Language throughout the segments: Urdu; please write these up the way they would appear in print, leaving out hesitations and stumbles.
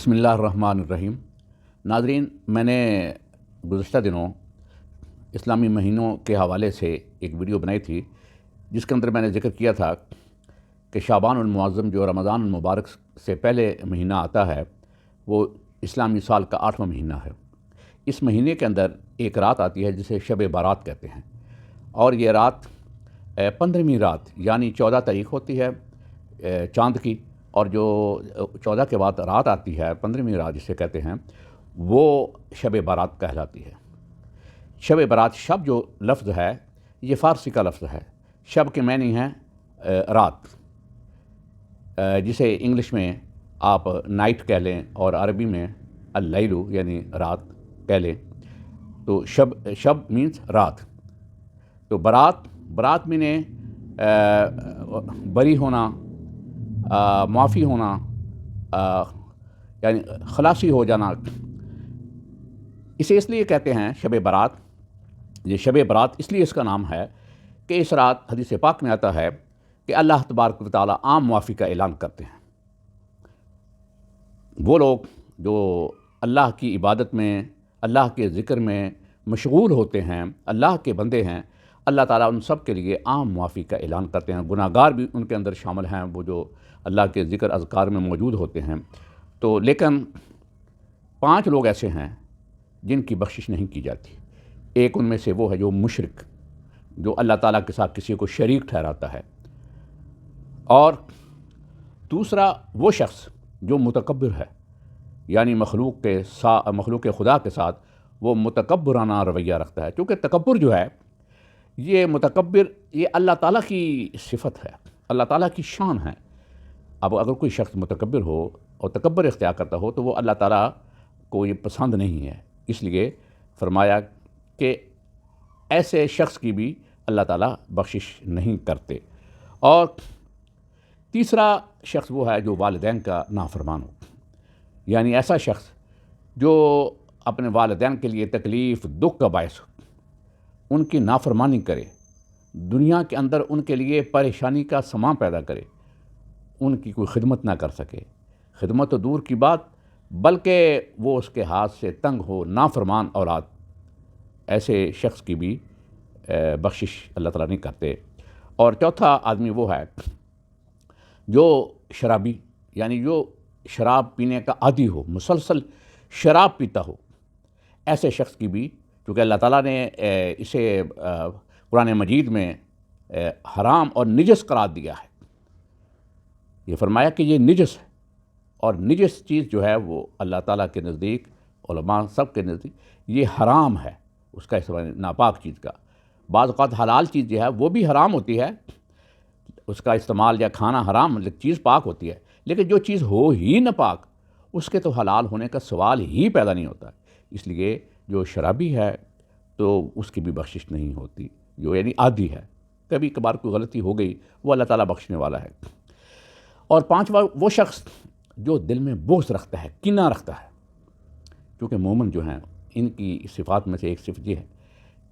بسم اللہ الرحمن الرحیم۔ ناظرین، میں نے گزشتہ دنوں اسلامی مہینوں کے حوالے سے ایک ویڈیو بنائی تھی جس کے اندر میں نے ذکر کیا تھا کہ شعبان المعظم جو رمضان المبارک سے پہلے مہینہ آتا ہے وہ اسلامی سال کا 8واں مہینہ ہے۔ اس مہینے کے اندر ایک رات آتی ہے جسے شب بارات کہتے ہیں، اور یہ رات 15ویں رات یعنی 14 تاریخ ہوتی ہے چاند کی، اور جو 14 کے بعد رات آتی ہے 15ویں رات جسے کہتے ہیں وہ شب بارات کہلاتی ہے۔ شب بارات، شب جو لفظ ہے یہ فارسی کا لفظ ہے۔ شب کے معنی ہیں رات، جسے انگلش میں آپ نائٹ کہہ لیں اور عربی میں اللیل یعنی رات کہہ لیں، تو شب مینز رات۔ تو برات میں بری ہونا، معافی ہونا، یعنی خلاصی ہو جانا۔ اسے اس لیے کہتے ہیں شب برات، یہ شب برات اس لیے اس کا نام ہے کہ اس رات حدیث پاک میں آتا ہے کہ اللہ تبارک و تعالیٰ عام معافی کا اعلان کرتے ہیں۔ وہ لوگ جو اللہ کی عبادت میں، اللہ کے ذکر میں مشغول ہوتے ہیں، اللہ کے بندے ہیں، اللہ تعالیٰ ان سب کے لیے عام معافی کا اعلان کرتے ہیں۔ گناہ گار بھی ان کے اندر شامل ہیں، وہ جو اللہ کے ذکر اذکار میں موجود ہوتے ہیں۔ تو لیکن 5 لوگ ایسے ہیں جن کی بخشش نہیں کی جاتی۔ ایک ان میں سے وہ ہے جو مشرک، جو اللہ تعالیٰ کے ساتھ کسی کو شریک ٹھہراتا ہے، اور دوسرا وہ شخص جو متکبر ہے، یعنی مخلوق خدا کے ساتھ وہ متکبرانہ رویہ رکھتا ہے۔ کیونکہ تکبر جو ہے، یہ متکبر، یہ اللہ تعالیٰ کی صفت ہے، اللہ تعالیٰ کی شان ہے۔ اب اگر کوئی شخص متکبر ہو اور تکبر اختیار کرتا ہو تو وہ اللہ تعالیٰ کو یہ پسند نہیں ہے۔ اس لیے فرمایا کہ ایسے شخص کی بھی اللہ تعالیٰ بخشش نہیں کرتے۔ اور تیسرا شخص وہ ہے جو والدین کا نافرمان ہو، یعنی ایسا شخص جو اپنے والدین کے لیے تکلیف دکھ کا باعث ہو، ان کی نافرمانی کرے، دنیا کے اندر ان کے لیے پریشانی کا سماں پیدا کرے، ان کی کوئی خدمت نہ کر سکے، خدمت تو دور کی بات بلکہ وہ اس کے ہاتھ سے تنگ ہو، نافرمان اولاد، ایسے شخص کی بھی بخشش اللہ تعالیٰ نہیں کرتے۔ اور چوتھا آدمی وہ ہے جو شرابی، یعنی جو شراب پینے کا عادی ہو، مسلسل شراب پیتا ہو، ایسے شخص کی بھی، کیونکہ اللہ تعالیٰ نے اسے قرآن مجید میں حرام اور نجس قرار دیا ہے۔ یہ فرمایا کہ یہ نجس ہے، اور نجس چیز جو ہے وہ اللہ تعالیٰ کے نزدیک، علماء سب کے نزدیک یہ حرام ہے، اس کا استعمال ناپاک چیز کا۔ بعض اوقات حلال چیز جو ہے وہ بھی حرام ہوتی ہے، اس کا استعمال یا کھانا حرام، چیز پاک ہوتی ہے، لیکن جو چیز ہو ہی نہ پاک اس کے تو حلال ہونے کا سوال ہی پیدا نہیں ہوتا۔ اس لیے جو شرابی ہے تو اس کی بھی بخشش نہیں ہوتی، جو یعنی عادی ہے، کبھی کبھار کوئی غلطی ہو گئی، وہ اللہ تعالیٰ بخشنے والا ہے۔ اور 5واں وہ شخص جو دل میں بغض رکھتا ہے، کینہ رکھتا ہے، کیونکہ مومن جو ہیں ان کی صفات میں سے ایک صفت یہ ہے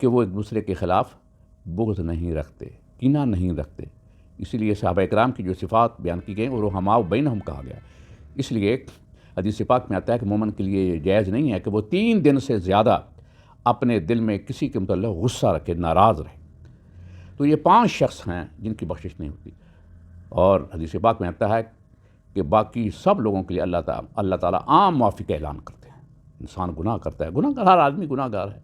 کہ وہ ایک دوسرے کے خلاف بغض نہیں رکھتے، کینہ نہیں رکھتے۔ اسی لیے صحابہ اکرام کی جو صفات بیان کی گئیں اور رحماء بینہم کہا گیا۔ اس لیے حدیث پاک میں آتا ہے کہ مومن کے لیے یہ جائز نہیں ہے کہ وہ 3 دن سے زیادہ اپنے دل میں کسی کے متعلق غصہ رکھے، ناراض رہے۔ تو یہ 5 شخص ہیں جن کی بخشش نہیں ہوتی۔ اور حدیث پاک میں آتا ہے کہ باقی سب لوگوں کے لیے اللہ تعالیٰ عام معافی کا اعلان کرتے ہیں۔ انسان گناہ کرتا ہے، گناہ گار، ہر آدمی گناہ گار ہے،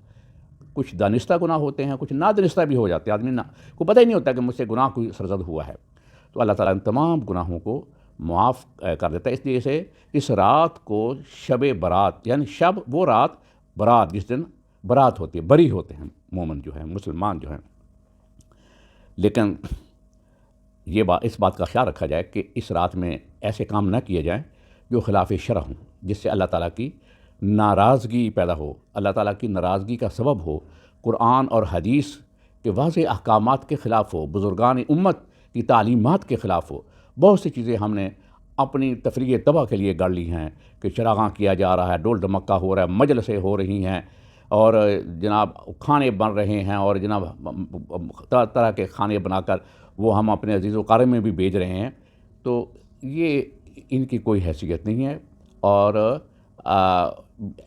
کچھ دانستہ گناہ ہوتے ہیں، کچھ نادانستہ بھی ہو جاتے ہیں، آدمی کو پتہ ہی نہیں ہوتا کہ مجھ سے گناہ کوئی سرزد ہوا ہے، تو اللہ تعالیٰ ان تمام گناہوں کو معاف کر دیتا ہے۔ اس لیے سے اس رات کو شب برات، یعنی شب وہ رات، برات جس دن برات ہوتی ہے، بری ہوتے ہیں مومن جو ہیں، مسلمان جو ہیں۔ لیکن اس بات کا خیال رکھا جائے کہ اس رات میں ایسے کام نہ کیے جائیں جو خلاف شرع ہوں، جس سے اللہ تعالیٰ کی ناراضگی پیدا ہو، اللہ تعالیٰ کی ناراضگی کا سبب ہو، قرآن اور حدیث کے واضح احکامات کے خلاف ہو، بزرگان امت کی تعلیمات کے خلاف ہو۔ بہت سی چیزیں ہم نے اپنی تفریح تباہ کے لیے گڑھ لی ہیں کہ چراغاں کیا جا رہا ہے، ڈول ڈمکا ہو رہا ہے، مجلسیں ہو رہی ہیں، اور جناب کھانے بن رہے ہیں، اور جناب طرح طرح کے کھانے بنا کر وہ ہم اپنے عزیز و اقارب میں بھی بھیج رہے ہیں۔ تو یہ ان کی کوئی حیثیت نہیں ہے۔ اور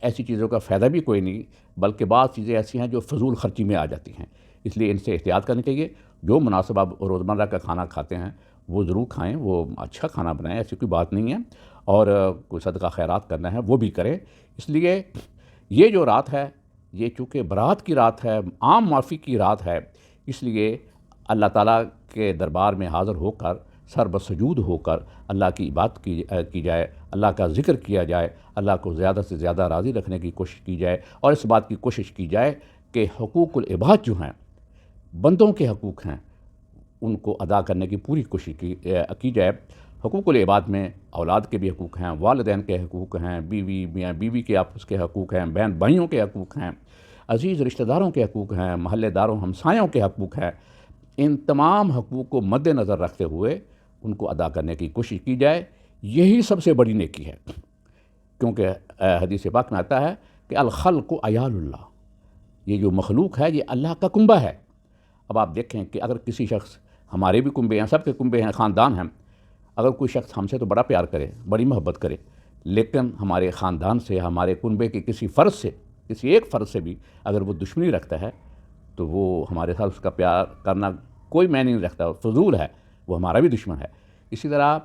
ایسی چیزوں کا فائدہ بھی کوئی نہیں، بلکہ بعض چیزیں ایسی ہیں جو فضول خرچی میں آ جاتی ہیں، اس لیے ان سے احتیاط کرنی چاہیے۔ جو مناسب آپ روزمرہ کا کھانا کھاتے ہیں وہ ضرور کھائیں، وہ اچھا کھانا بنائیں، ایسی کوئی بات نہیں ہے، اور کوئی صدقہ خیرات کرنا ہے وہ بھی کریں۔ اس لیے یہ جو رات ہے، یہ چونکہ برات کی رات ہے، عام معافی کی رات ہے، اس لیے اللہ تعالیٰ کے دربار میں حاضر ہو کر، سر بسجود ہو کر اللہ کی عبادت کی جائے، اللہ کا ذکر کیا جائے، اللہ کو زیادہ سے زیادہ راضی رکھنے کی کوشش کی جائے، اور اس بات کی کوشش کی جائے کہ حقوق العباد جو ہیں، بندوں کے حقوق ہیں، ان کو ادا کرنے کی پوری کوشش کی جائے۔ حقوق العباد میں اولاد کے بھی حقوق ہیں، والدین کے حقوق ہیں، بیوی میاں بیوی کے آپس کے حقوق ہیں، بہن بھائیوں کے حقوق ہیں، عزیز رشتہ داروں کے حقوق ہیں، محلے داروں ہمسایوں کے حقوق ہیں۔ ان تمام حقوق کو مد نظر رکھتے ہوئے ان کو ادا کرنے کی کوشش کی جائے، یہی سب سے بڑی نیکی ہے، کیونکہ حدیث پاک میں آتا ہے کہ الخلق عیال اللہ، یہ جو مخلوق ہے یہ اللہ کا کنبہ ہے۔ اب آپ دیکھیں کہ اگر کسی شخص، ہمارے بھی کنبے ہیں، سب کے کنبے ہیں، خاندان ہیں، اگر کوئی شخص ہم سے تو بڑا پیار کرے، بڑی محبت کرے، لیکن ہمارے خاندان سے، ہمارے کنبے کے کسی فرد سے، کسی ایک فرد سے بھی اگر وہ دشمنی رکھتا ہے تو وہ ہمارے ساتھ اس کا پیار کرنا کوئی معنی نہیں رکھتا، فضول ہے، وہ ہمارا بھی دشمن ہے۔ اسی طرح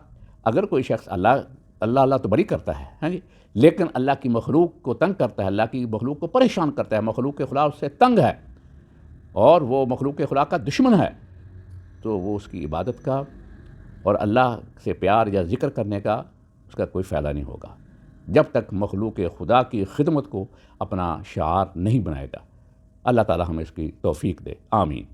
اگر کوئی شخص اللہ تو بڑی کرتا ہے، ہاں جی، لیکن اللہ کی مخلوق کو تنگ کرتا ہے، اللہ کی مخلوق کو پریشان کرتا ہے، مخلوق کے خدا اس سے تنگ ہے اور وہ مخلوق کے خدا کا دشمن ہے، تو وہ اس کی عبادت کا اور اللہ سے پیار یا ذکر کرنے کا اس کا کوئی فائدہ نہیں ہوگا، جب تک مخلوق خدا کی خدمت کو اپنا شعار نہیں بنائے گا۔ اللہ تعالی ہمیں اس کی توفیق دے، آمین۔